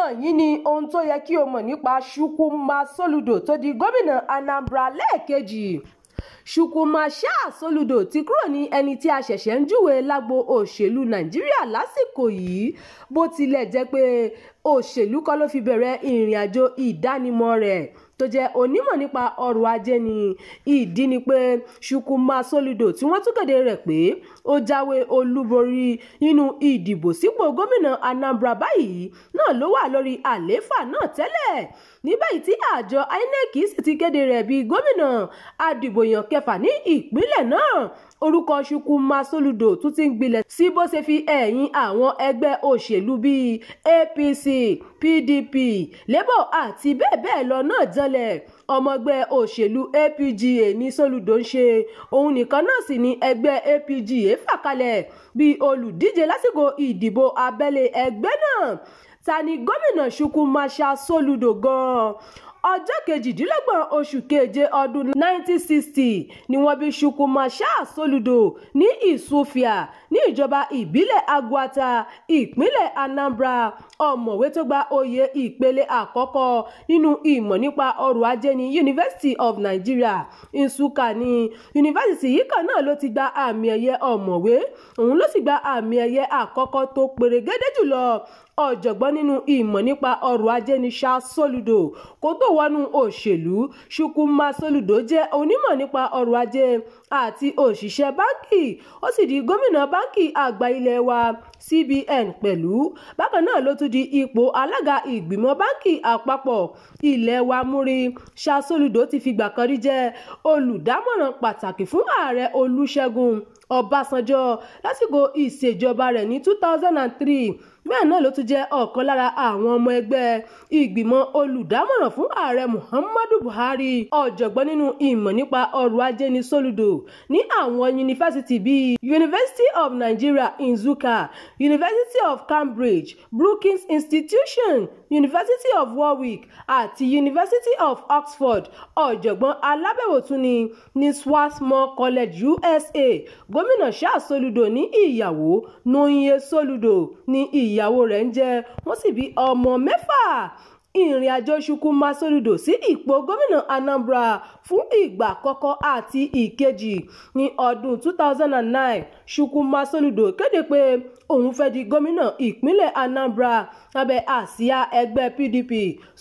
wọ̀nyí ni ohun tó yẹ kí o mọ̀ nípa Chukwuma Soludo tó di gómìnà Anambra lẹ́ẹ̀kejì. Chukwuma Soludo ti kúrò ní ẹni tí a ṣẹ̀ṣẹ̀ ń júwe lágbo òṣèlú Nàìjíríà lásìkò yìí, bó tilẹ̀ jẹ́ pé òṣèlú kọ́ ló fi bẹ̀rẹ̀ ìrìn àjò ìdánimọ̀ rẹ̀ tó jẹ́ onímọ̀ nípa ọrọ̀ ajé ni. Ìdí ni pé Chukwuma Soludo tí wọ́n tún kéde rẹ̀ pé ó jáwé olúborí nínú ìdìbò sípò gómìnà Anambra báyìí náà ló wà lórí àlééfà náà tẹ́lẹ̀. Ní báyìí tí àjọ INEC sì ti kéde rẹ̀ bí gómìnà adìbòyàn kẹfà ní ìpínlẹ̀ náà, orúkọ Chukwuma Soludo tún ti ń gbilẹ̀ sí bó ṣe fi ẹ̀yìn àwọn ẹgbẹ́ òṣèlú bíi APC, PDP, Labour àti bẹ́ẹ̀ bẹ́ẹ̀ lọ náà janlẹ̀. Ọmọ ẹgbẹ́ òṣèlú APGA ní Soludo ń ṣe, òun nìkan náà sì ni ẹgbẹ́ APGA fà kalẹ̀ bí olùdíje lásìkò ìdìbò abẹ́lé ẹgbẹ́ náà. Ta ni gómìnà Chukwuma Soludo gan-an? Ọjọ́ 28 oṣù keje ọdún 1960 ni wọ́n bí Chukwuma Soludo ní Isufia ní ìjọba ìbílẹ̀ Agwata, ìpínlẹ̀ Anambra. Ọ̀mọ̀wé tó gba oyè ìpele àkọ́kọ́ nínú ìmọ̀ nípa ọrọ̀ ajé ní University of Nigeria, Nsukka ní yunifásitì yìí kan náà ló ti gba àmì ẹ̀yẹ ọ̀mọ̀wé. Òun ló sì gba àmì ẹ̀yẹ àkọ́kọ́ tó perégedé jùlọ. Ọ̀jọ̀gbọ́n nínú ìmọ̀ nípa ọrọ̀ ajé ní Soludo. Kó tó wọnú òṣèlú, Chukwuma Soludo jẹ́ onímọ̀ nípa ọrọ̀ ajé àti òṣìṣẹ́ báńkì. Ó sì di gómìnà báńkì àgbà ilé wa CBN pẹ̀lú. Bákan náà ló tún di ipò alága ìgbìmọ̀ báńkì àpapọ̀ ilé wa múrí. Soludo ti fìgbà kan rí jẹ́ olùdámọ̀ràn pàtàkì fún ààrẹ Olúṣẹ́gun Ọbásanjọ́ lásìkò ìṣèjọba rẹ̀ ní 2003. Bẹ́ẹ̀ náà ló tún jẹ́ ọ̀kan lára àwọn ọmọ ẹgbẹ́ ìgbìmọ̀ olùdámọ̀ràn fún ààrẹ Muhammadu Buhari. Ọ̀jọ̀gbọ́n nínú ìmọ̀ nípa ọrọ̀ ajé ní Soludo ní àwọn yunifásitì bíi University of Nigeria Nsukka, University of Cambridge, Brookings Institution, University of Warwick àti University of Oxford. Ọ̀jọ̀gbọ́n alábẹ̀wò tún ní Swarthmore College USA. Gómìnà Soludo ní ìyàwó Nonye Soludo ní ìyàwó rẹ̀ ń jẹ́, wọ́n sì bí ọmọ 6. Ìrìn àjò Chukwuma Soludo sí ipò gómìnà Anambra fún ìgbà àkọ́kọ́ àti ìkejì ní ọdún 2009. Chukwuma Soludo kéde pé òun fẹ́ di gómìnà ìpínlẹ̀ Anambra lábẹ́ àsíá ẹgbẹ́ PDP,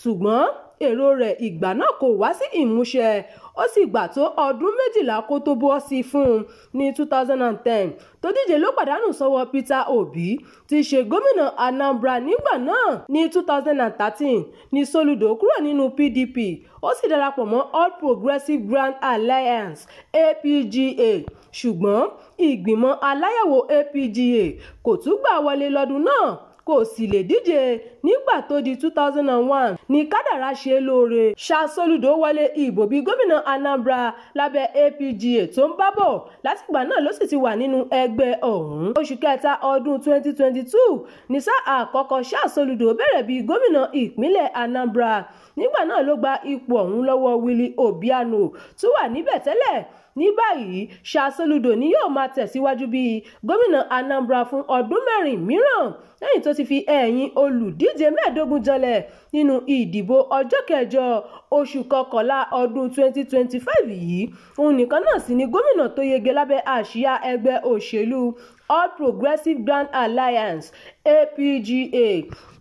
ṣùgbọ́n èrò rẹ̀ ìgbà náà kò wá sí ìmúṣẹ. Ó sì gbà tó ọdún 12 kó tó bọ́ sí fún un ní 2010 tó díje ló pàdánù sọ́wọ́ Peter Obi tí í ṣe gómìnà Anambra nígbà náà. Ní 2013 ní Soludo kúrò nínú PDP, ó sì darapọ̀ mọ́ All Progressive Grand Alliance APGA, ṣùgbọ́n ìgbìmọ̀ aláyẹ̀wò APGA kò tún gbà wọlé lọ́dún náà, kò sì lè díje. Nígbà tó di 2001 ní kádàrá ṣe lóore. Soludo wọlé ìbò bí gómìnà Anambra lábẹ́ APGA tó ń bábọ̀. Látìgbà náà ló sì ti wà nínú ẹgbẹ́ ọ̀hún. Oṣù kẹta ọdún 2022 ní sáà àkọ́kọ́ Soludo bẹ̀rẹ̀ bí gómìnà ìpínlẹ̀ Anambra. Nígbà náà ló gba ipò ọ̀hún lọ́wọ́ Willie Obiano tó wà níbẹ̀ tẹ́lẹ̀. Ní báyìí Soludo ni yóò máa tẹ̀síwájú bí gómìnà Anambra fún ọdún 4 mìíràn lẹ́yìn tó ti fi ẹ̀yìn olùdíje 15 janlẹ̀ nínú ìdìbò ọjọ́ 8 oṣù kọkànlá ọdún 2025 yìí. Òun nìkan náà sì ni gómìnà tó yege lábẹ́ àsíá ẹgbẹ́ òṣèlú All Progressive Grand Alliance APGA.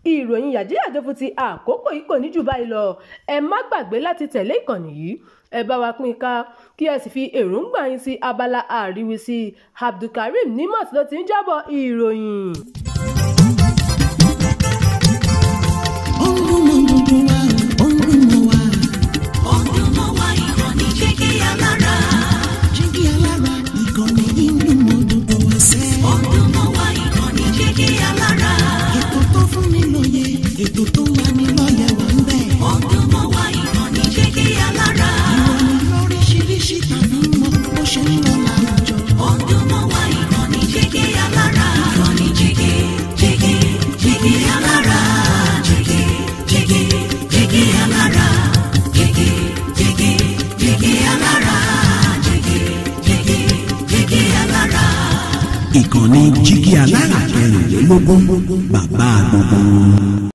Ìròyìn yàjóyàjó fún ti àkókò yìí kò ní jù báyìí lọ. Ẹ má gbàgbé láti tẹ̀lé ìkànnì yìí. Ẹ bá wa pín ká kí ẹ sì fi èròǹgbà yín sí abala àríwísí. Abdulkareem Nimot ló ti ń jábọ̀ ìròyìn. Ìkànnì Jígí Alára 24, bàbá gbogbo.